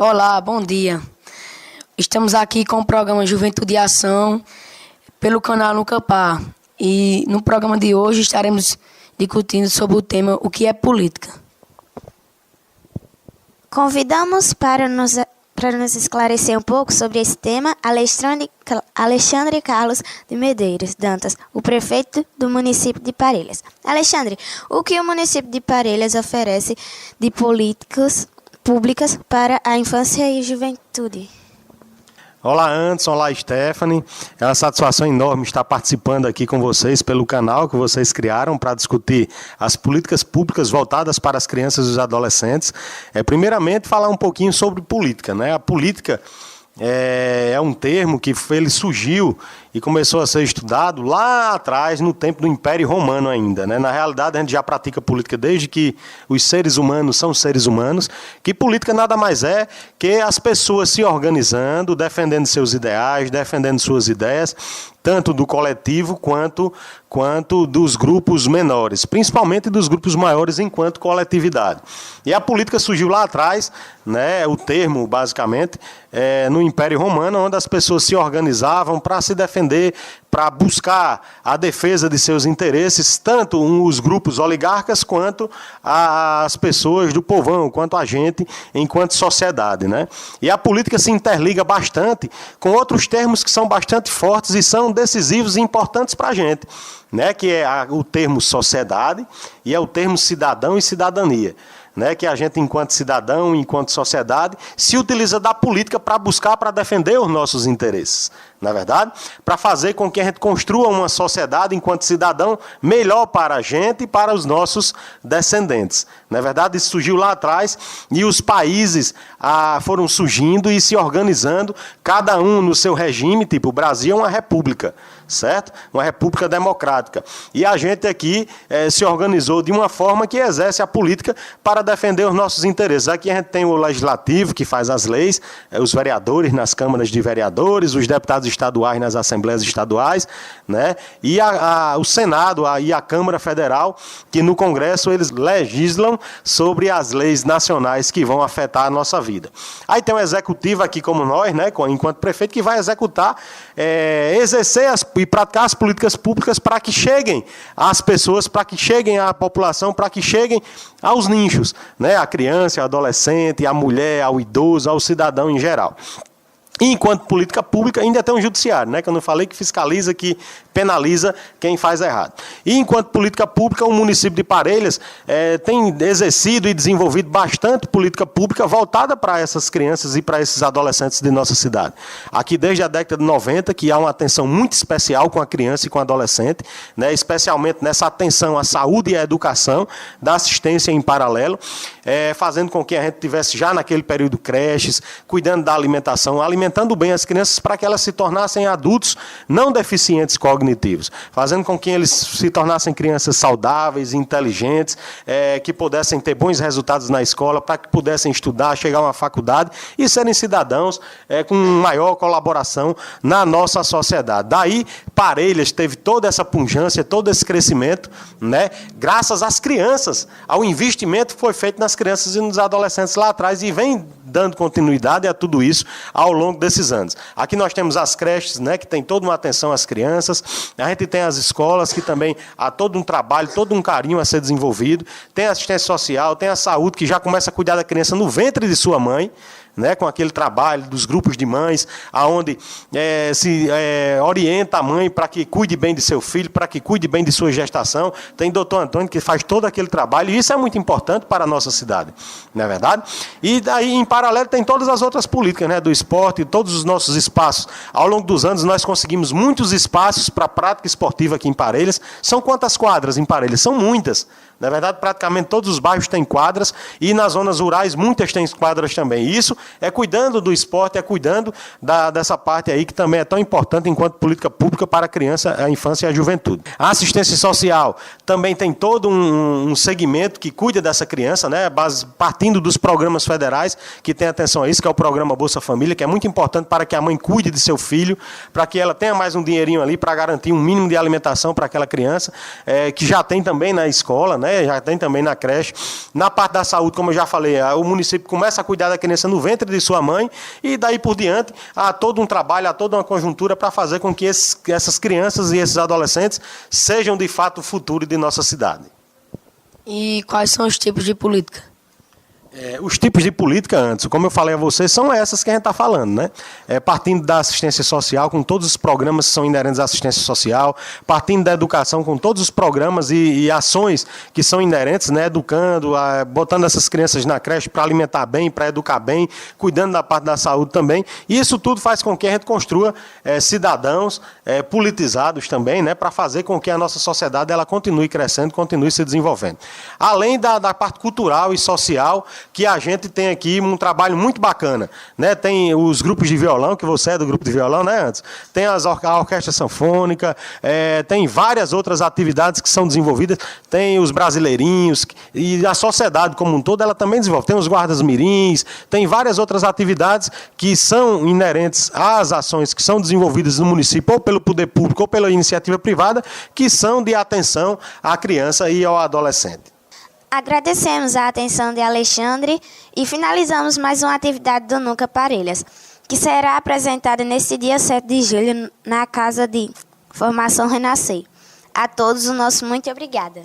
Olá, bom dia. Estamos aqui com o programa Juventude em Ação pelo canal Nucapá. E no programa de hoje estaremos discutindo sobre o tema O que é política. Convidamos para nos esclarecer um pouco sobre esse tema Alexandre Carlos de Medeiros Dantas, o prefeito do município de Parelhas. Alexandre, o que o município de Parelhas oferece de políticas públicas para a infância e juventude? Olá, Anderson. Olá, Stephanie. É uma satisfação enorme estar participando aqui com vocês pelo canal que vocês criaram para discutir as políticas públicas voltadas para as crianças e os adolescentes. Primeiramente, falar um pouquinho sobre política, né? A política é um termo que ele surgiu e começou a ser estudado lá atrás, no tempo do Império Romano ainda, né? Na realidade, a gente já pratica política desde que os seres humanos são seres humanos, que política nada mais é que as pessoas se organizando, defendendo seus ideais, defendendo suas ideias, tanto do coletivo quanto dos grupos menores, principalmente dos grupos maiores enquanto coletividade. E a política surgiu lá atrás, né, o termo, basicamente, no Império Romano, onde as pessoas se organizavam para se defender, para buscar a defesa de seus interesses, tanto os grupos oligarcas quanto as pessoas do povão, quanto a gente, enquanto sociedade, né? E a política se interliga bastante com outros termos que são bastante fortes e são decisivos e importantes para a gente, né? Que é o termo sociedade e é o termo cidadão e cidadania, né, que a gente, enquanto cidadão, enquanto sociedade, se utiliza da política para buscar, para defender os nossos interesses, não é verdade? Para fazer com que a gente construa uma sociedade, enquanto cidadão, melhor para a gente e para os nossos descendentes. Na verdade, isso surgiu lá atrás e os países foram surgindo e se organizando, cada um no seu regime, tipo, o Brasil é uma república, certo? Uma república democrática. E a gente aqui se organizou de uma forma que exerce a política para defender os nossos interesses. Aqui a gente tem o legislativo, que faz as leis, os vereadores nas câmaras de vereadores, os deputados estaduais nas assembleias estaduais, né? E o Senado e a Câmara Federal, que no Congresso eles legislam sobre as leis nacionais que vão afetar a nossa vida. Aí tem o executivo aqui como nós, né, enquanto prefeito, que vai executar, exercer e praticar as políticas públicas para que cheguem às pessoas, para que cheguem à população, para que cheguem aos nichos, né, a criança, ao adolescente, à mulher, ao idoso, ao cidadão em geral. E enquanto política pública, ainda tem um judiciário, né, que eu não falei, que fiscaliza, que penaliza quem faz errado. E enquanto política pública, o município de Parelhas tem exercido e desenvolvido bastante política pública voltada para essas crianças e para esses adolescentes de nossa cidade. Aqui desde a década de 90, que há uma atenção muito especial com a criança e com o adolescente, né, especialmente nessa atenção à saúde e à educação, da assistência em paralelo, fazendo com que a gente tivesse já naquele período creches, cuidando da alimentação, alimentando bem as crianças para que elas se tornassem adultos não deficientes cognitivos, fazendo com que eles se tornassem crianças saudáveis, inteligentes, que pudessem ter bons resultados na escola, para que pudessem estudar, chegar a uma faculdade e serem cidadãos com maior colaboração na nossa sociedade. Daí, Parelhas teve toda essa pujança, todo esse crescimento, né, graças às crianças, ao investimento que foi feito nas crianças e nos adolescentes lá atrás, e vem dando continuidade a tudo isso ao longo desses anos. Aqui nós temos as creches, né, que tem toda uma atenção às crianças, a gente tem as escolas, que também há todo um trabalho, todo um carinho a ser desenvolvido, tem a assistência social, tem a saúde, que já começa a cuidar da criança no ventre de sua mãe, né, com aquele trabalho dos grupos de mães, onde se orienta a mãe para que cuide bem de seu filho, para que cuide bem de sua gestação. Tem o doutor Antônio, que faz todo aquele trabalho, e isso é muito importante para a nossa cidade, não é verdade? E daí, em paralelo, tem todas as outras políticas, né, do esporte, todos os nossos espaços. Ao longo dos anos, nós conseguimos muitos espaços para a prática esportiva aqui em Parelhas. São quantas quadras em Parelhas? São muitas. Na verdade, praticamente todos os bairros têm quadras, e nas zonas rurais muitas têm quadras também. E isso é cuidando do esporte, é cuidando dessa parte aí que também é tão importante enquanto política pública para a criança, a infância e a juventude. A assistência social também tem todo um segmento que cuida dessa criança, né, partindo dos programas federais que tem atenção a isso, que é o programa Bolsa Família, que é muito importante para que a mãe cuide de seu filho, para que ela tenha mais um dinheirinho ali para garantir um mínimo de alimentação para aquela criança, que já tem também na escola, né, né? Já tem também na creche. Na parte da saúde, como eu já falei, o município começa a cuidar da criança no ventre de sua mãe e daí por diante há todo um trabalho, há toda uma conjuntura para fazer com que essas crianças e esses adolescentes sejam de fato o futuro de nossa cidade. E quais são os tipos de política? Os tipos de política, antes, como eu falei a vocês, são essas que a gente está falando, né? Partindo da assistência social, com todos os programas que são inerentes à assistência social, partindo da educação, com todos os programas e ações que são inerentes, né? Educando, botando essas crianças na creche para alimentar bem, para educar bem, cuidando da parte da saúde também. E isso tudo faz com que a gente construa cidadãos politizados também, né? Para fazer com que a nossa sociedade ela continue crescendo, continue se desenvolvendo. Além da parte cultural e social, que a gente tem aqui um trabalho muito bacana, né? Tem os grupos de violão, que você é do grupo de violão, né, antes? Tem a orquestra sanfônica, tem várias outras atividades que são desenvolvidas, tem os brasileirinhos, e a sociedade como um todo, ela também desenvolve. Tem os guardas mirins, tem várias outras atividades que são inerentes às ações que são desenvolvidas no município, ou pelo poder público, ou pela iniciativa privada, que são de atenção à criança e ao adolescente. Agradecemos a atenção de Alexandre e finalizamos mais uma atividade do Nunca Parelhas, que será apresentada neste dia 7 de julho na Casa de Formação Renascer. A todos o nosso muito obrigada.